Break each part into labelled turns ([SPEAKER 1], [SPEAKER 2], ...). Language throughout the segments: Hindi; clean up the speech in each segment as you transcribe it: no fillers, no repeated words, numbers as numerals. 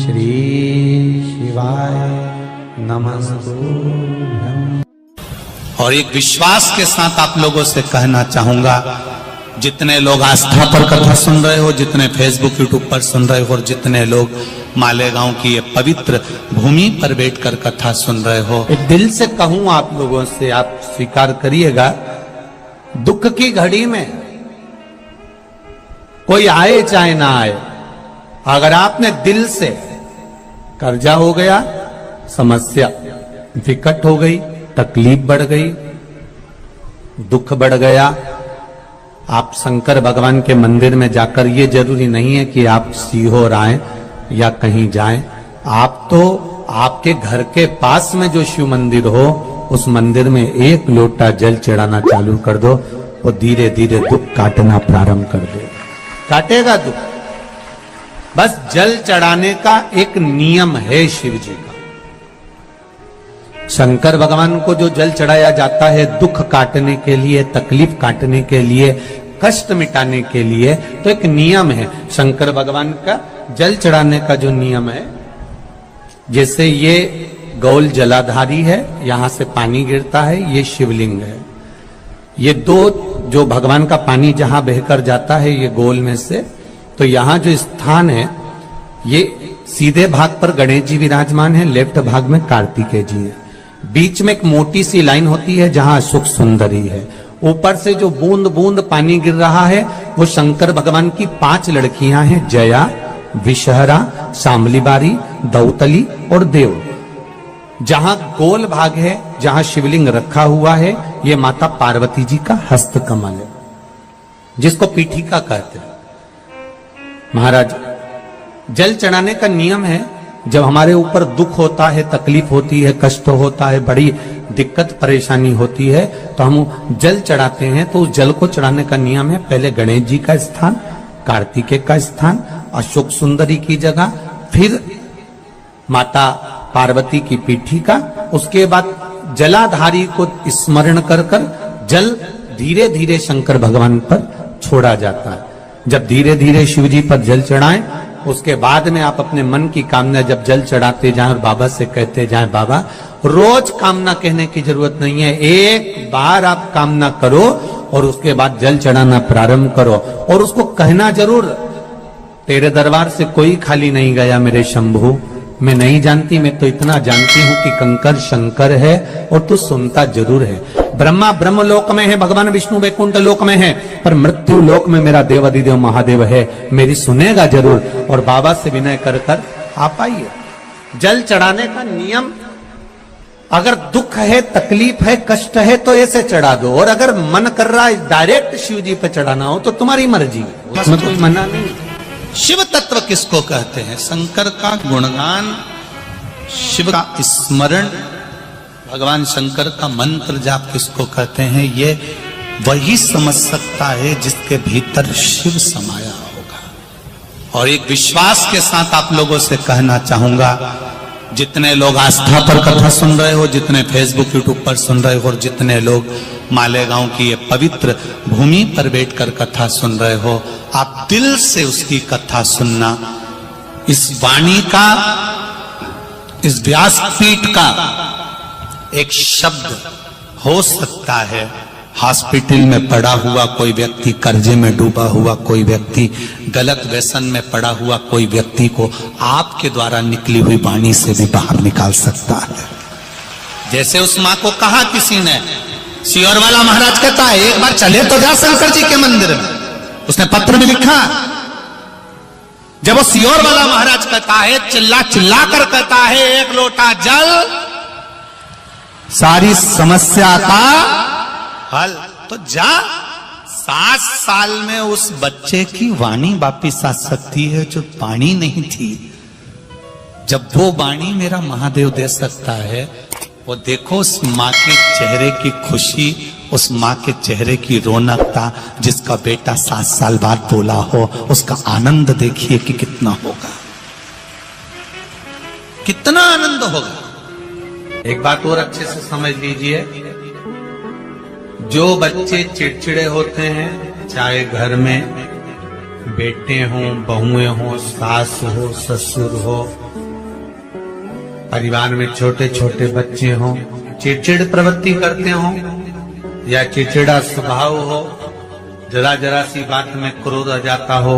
[SPEAKER 1] श्री शिवाय नमस्तुभ्यं।
[SPEAKER 2] और एक विश्वास के साथ आप लोगों से कहना चाहूंगा, जितने लोग आस्था पर कथा सुन रहे हो, जितने फेसबुक यूट्यूब पर सुन रहे हो, और जितने लोग मालेगांव की ये पवित्र भूमि पर बैठकर कथा सुन रहे हो, दिल से कहूं आप लोगों से, आप स्वीकार करिएगा, दुख की घड़ी में कोई आए चाहे ना आए, अगर आपने दिल से, कर्जा हो गया, समस्या विकट हो गई, तकलीफ बढ़ गई, दुख बढ़ गया, आप शंकर भगवान के मंदिर में जाकर, ये जरूरी नहीं है कि आप सीहोर आए या कहीं जाएं, आप तो आपके घर के पास में जो शिव मंदिर हो, उस मंदिर में एक लोटा जल चढ़ाना चालू कर दो, वो धीरे धीरे दुख काटना प्रारंभ कर दे, काटेगा दुख। बस जल चढ़ाने का एक नियम है शिव जी का। शंकर भगवान को जो जल चढ़ाया जाता है दुख काटने के लिए, तकलीफ काटने के लिए, कष्ट मिटाने के लिए, तो एक नियम है शंकर भगवान का जल चढ़ाने का जो नियम है। जैसे ये गौल जलाधारी है, यहां से पानी गिरता है, ये शिवलिंग है। ये दो जो भगवान का पानी जहां बहकर जाता है ये गोल में से, तो यहां जो स्थान है, ये सीधे भाग पर गणेश जी विराजमान है, लेफ्ट भाग में कार्तिकेय जी है, बीच में एक मोटी सी लाइन होती है जहां सुख सुंदरी है, ऊपर से जो बूंद बूंद पानी गिर रहा है वो शंकर भगवान की 5 लड़कियां हैं, जया, विषहरा, शामलीबारी, दौतली और देव। जहां गोल भाग है, जहां शिवलिंग रखा हुआ है, ये माता पार्वती जी का हस्त कमल है, जिसको पीठिका कहते हैं। महाराज, जल चढ़ाने का नियम है, जब हमारे ऊपर दुख होता है, तकलीफ होती है, कष्ट होता है, बड़ी दिक्कत परेशानी होती है, तो हम जल चढ़ाते हैं। तो उस जल को चढ़ाने का नियम है, पहले गणेश जी का स्थान, कार्तिकेय का स्थान, अशोक सुंदरी की जगह, फिर माता पार्वती की पीठिका, उसके बाद जलाधारी को स्मरण कर कर जल धीरे धीरे शंकर भगवान पर छोड़ा जाता है। जब धीरे धीरे शिव जी पर जल चढ़ाएं, उसके बाद में आप अपने मन की कामना जब जल चढ़ाते जाएं और बाबा से कहते जाएं, बाबा, रोज कामना कहने की जरूरत नहीं है, एक बार आप कामना करो और उसके बाद जल चढ़ाना प्रारंभ करो, और उसको कहना जरूर, तेरे दरबार से कोई खाली नहीं गया मेरे शंभू, मैं नहीं जानती, मैं तो इतना जानती हूं कि कंकर शंकर है और तू सुनता जरूर है। ब्रह्मा ब्रह्म लोक में है, भगवान विष्णु वैकुंठ लोक में है, पर मृत्यु लोक में मेरा देवाधिदेव महादेव है, मेरी सुनेगा जरूर। और बाबा से विनय कर कर आप आइए। जल चढ़ाने का नियम, अगर दुख है, तकलीफ है, कष्ट है, तो ऐसे चढ़ा दो, और अगर मन कर रहा है डायरेक्ट शिव जी पे चढ़ाना हो तो तुम्हारी मर्जी है, उसमें कोई मना नहीं। शिव तत्व किसको कहते हैं? शंकर का गुणगान, शिव का स्मरण, भगवान शंकर का मंत्र जाप किसको कहते हैं? ये वही समझ सकता है जिसके भीतर शिव समाया होगा। और एक विश्वास के साथ आप लोगों से कहना चाहूंगा, जितने लोग आस्था पर कथा सुन रहे हो, जितने फेसबुक यूट्यूब पर सुन रहे हो, और जितने लोग मालेगांव की ये पवित्र भूमि पर बैठकर कथा सुन रहे हो, आप दिल से उसकी कथा सुनना। इस वाणी का, इस व्यासपीठ का एक शब्द हो सकता है, हॉस्पिटल में पड़ा हुआ कोई व्यक्ति, कर्जे में डूबा हुआ कोई व्यक्ति, गलत व्यसन में पड़ा हुआ कोई व्यक्ति को आपके द्वारा निकली हुई वाणी से भी बाहर निकाल सकता है। जैसे उस मां को कहा किसी ने, सीहोर वाला महाराज कहता है, एक बार चले तो जा शंकर जी के मंदिर में, उसने पत्र भी लिखा। जब वो सीहोर वाला महाराज कहता है, चिल्ला चिल्ला कर कहता है, एक लोटा जल सारी समस्या का हल, तो जा। 7 साल में उस बच्चे की वाणी वापिस आ सकती है जो वाणी नहीं थी। जब वो वाणी मेरा महादेव दे सकता है, वो देखो उस माँ के चेहरे की खुशी, उस माँ के चेहरे की रौनकता, जिसका बेटा 7 साल बाद बोला हो, उसका आनंद देखिए कि कितना होगा, कितना आनंद होगा। एक बात और अच्छे से समझ लीजिए, जो बच्चे चिड़चिड़े होते हैं, चाहे घर में बेटे हों, बहुएं हों, सास हो, ससुर हो, परिवार में छोटे छोटे बच्चे हों, चिड़चिड़ प्रवृत्ति करते हों या चिड़चिड़ा स्वभाव हो, जरा जरा सी बात में क्रोध आ जाता हो,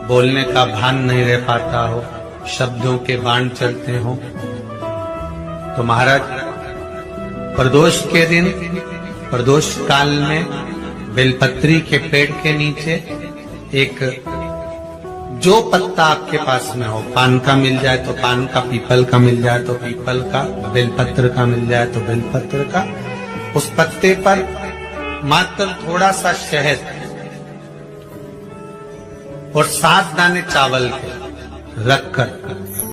[SPEAKER 2] बोलने का भान नहीं रह पाता हो, शब्दों के बाण चलते हो, तो महाराज प्रदोष के दिन, प्रदोष काल में बेलपत्री के पेड़ के नीचे एक जो पत्ता आपके पास में हो, पान का मिल जाए तो पान का, पीपल का मिल जाए तो पीपल का, बेलपत्र का मिल जाए तो बेलपत्र का, उस पत्ते पर मात्र थोड़ा सा शहद और 7 दाने चावल के रखकर